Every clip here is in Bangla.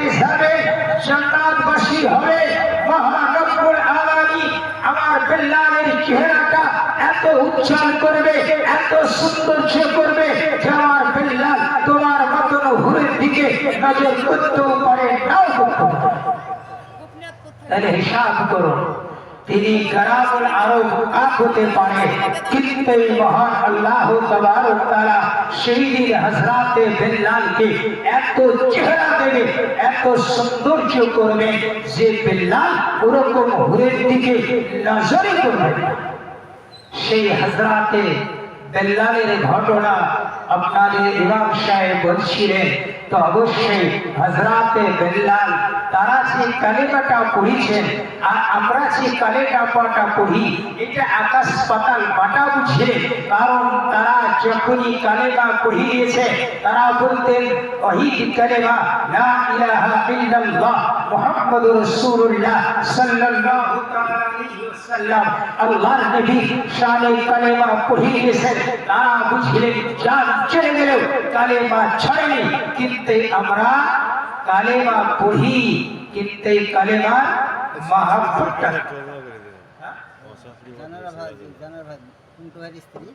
হিসাবে জান্নাতবাসী হবে। মহান রব্বুল আলামিন আমার বিল্লালের চেহারাটা এত উজ্জ্বল করবে, এত সৌন্দর্য করবে যে আমার বিল্লাল তোমার মতন হুরের দিকে নজর করতেও পারে, নাও করতে পারে। তাহলে হিসাব করুন, তিনি কারামুল আরব কাক হতে পারে, কিন্তু এই মহান আল্লাহ তাবারক তাআলা শহীদ হযরতে বিল্লালকে এত চেহারা দেবে, এত সৌন্দর্য করবে যে বিল্লাল ওরকম হুরের দিকে নজরই করবে না। সেই হযরতে বিল্লালের ঘটনা আপনাদের ইমাম সাহেব বলছিলেন, তো অবশ্যই হযরতে বিল্লাল তারা যে কালেমাটা পড়িয়েছেন আর আমরা যে কালেমাটা পড়ি এটা আকাশ পাতাল বাটা বুঝে। কারণ তারা যখনই কালেমা পড়িয়েছে তারা বলতেন ওয়াহিদ কালেমা লা ইলাহা ইল্লাল্লাহ মুহাম্মাদুর রাসূলুল্লাহ সাল্লাল্লাহু আলাইহি ওয়াসাল্লাম। আল্লাহর নবী শানে কালেমা পড়িয়েছেন, তারা বুঝলেন জান চলে গেল কালেমা ছাড়েনি, কিন্তু আমরা কালেমা পড়ি কিন্তু কালেমার মহব্বতটা জানার ভাই কিন্তু ভাই স্ত্রী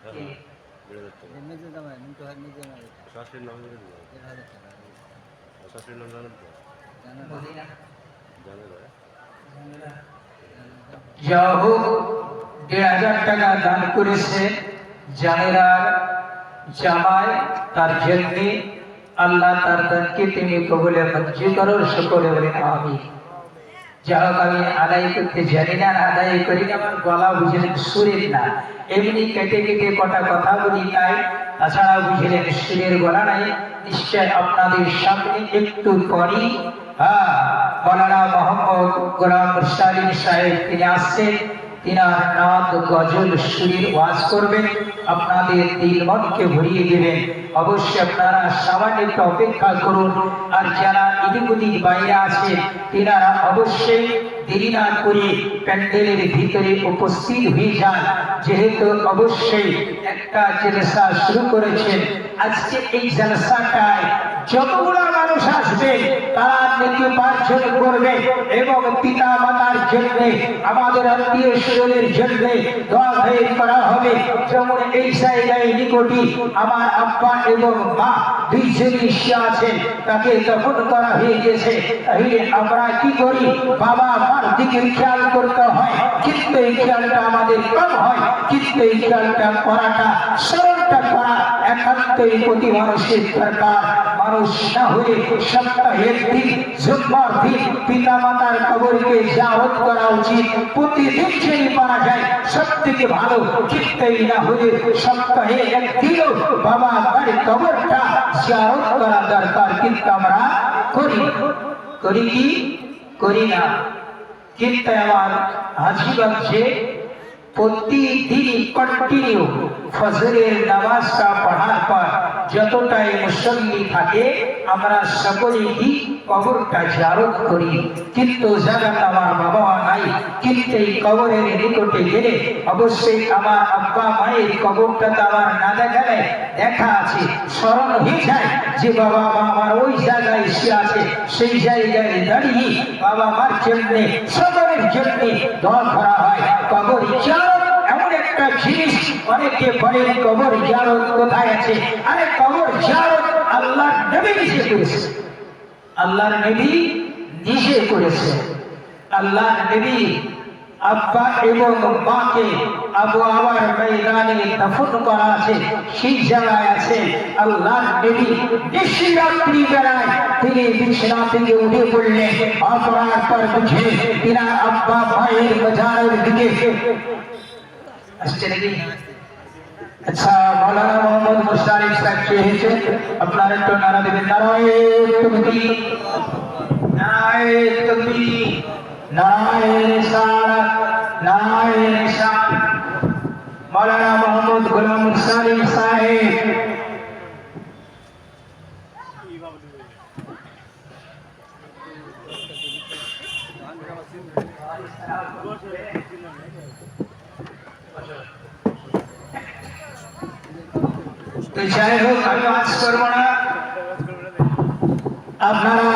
মেজে জামাই কিন্তু ভাই মেজে জামাই শাশুড়ির নাম ধরে দিও শাশুড়ির নাম জানেন তো জানেন যাও 1000 টাকা দান করেছে জানেরার জামাই, তার জন্য আল্লাহ তার দানকে তিনি কবুল মঞ্জুর করুন, সকলে বলেন আমিন। যাই হোক, আমি আদায় করতে জানি না, আদায় করি না, আমার গলা বুঝলেন সুরের না, এমনি কেটে কেটে কটা কথা বলি তাই, তাছাড়া বুঝলেন সুরের গলা নাই। নিশ্চয় আপনাদের সামনে একটু পরই মৌলানা মোহাম্মদ গোলাম মুরসালিন সাহেব তিনি আসছেন, তিনার নাদ গজল সুরের ওয়াজ করবেন, আপনাদের দিল মনকে ভরিয়ে দেবেন। অবশ্যই আপনারা সামান্য একটু অপেক্ষা করুন। আর যারা এদিক ওদিক বাইরে আছে তিনারা অবশ্যই দেরি না করে প্যান্ডেলের ভিতরে উপস্থিত হয়ে যান, যেহেতু অবশ্যই একটা জলসা শুরু করেছেন। আজকে এই জলসাটায় যতগুলো মানুষ আসবে তারা নেকি পার্জন করবে এবং পিতা মাতার জন্য, আমাদের আত্মীয় স্বজনের জন্য দোয়া করা হবে। যেমন এই জায়গায় নিকটে আমার আব্বা এবং মা দুইজনই আছেন, তাকে দফন করা হয়ে গেছে। তাহলে আমরা কি করি, বাবা মার দিকে খেয়াল করতে হয়, কিন্তু এই খেয়ালটা আমাদের কম হয়, কিন্তু এই খেয়ালটা করাটা স্মরণটা করা একান্তই প্রতি মানুষের দরকার। মানুষ না হলে সপ্তাহের দিন জুম্মার দিন পিতা মাতার কবরকে জিয়ারত করা উচিত। প্রতিদিন যদি পারা যায় সব থেকে ভালো, কিন্তু না হলে সপ্তাহে একদিনও বাবা মার কবরটা জিয়ারত করা দরকার। কিন্তু আমরা করি কি করি না। কিন্তু আমার হাজিগঞ্জে প্রতিদিন কন্টিনিউ ফজরের নামাজটা পড়ার পর যতটাই মুসল্লি থাকে আমরা সকলেই কবরটা জিয়ারত করি। কিন্তু জায়গাটা আমার বাবা নাই, কিন্তু এই কবরের নিকটে গেলে অবশ্যই আমার আব্বা মায়ের কবরটা তো আমার না দেখালে দেখা আছে, স্মরণ হয়ে যায় যে বাবা মা আমার ওই জায়গায় এসে আছে, সেই জায়গায় দাঁড়িয়ে বাবা মার জন্য সকলের জন্য দোয়া করা হয়। কবর জিয়ারত এমন একটা জিনিস, অনেকে বলেন কবর জিয়ারত কোথায় আছে? আরে কবর জিয়ারত আল্লাহর নবী নিজে করেছে, আল্লাহর নবী নিজে করেছে। আল্লাহর নবী আব্বা এবং মাকে আবু আবার ময়দানে দফন করা আছে, সেই জায়গায় আছে আল্লাহর নবী। নিশিরাত্রি বেলায় তিনি বিছানা থেকে উঠে পড়লেন, অপরাধ পর বুঝে তিনার আব্বা মায়ের মাজারের দিকে আসছে নাকি। আচ্ছা, মৌলানা মোহাম্মদ মুশতারিক সাহেব এসেছে, আপনারা একটু নারা দেবেন, নারায়ে তাকবীর, নারায়ে তাকবীর, নারায়ে রিসালাত, নারায়ে রিসালাত। মৌলানা মোহাম্মদ গোলাম মুরসালিন সাহেব তো যাই হোক, আমি আজ করবো না, আপনারা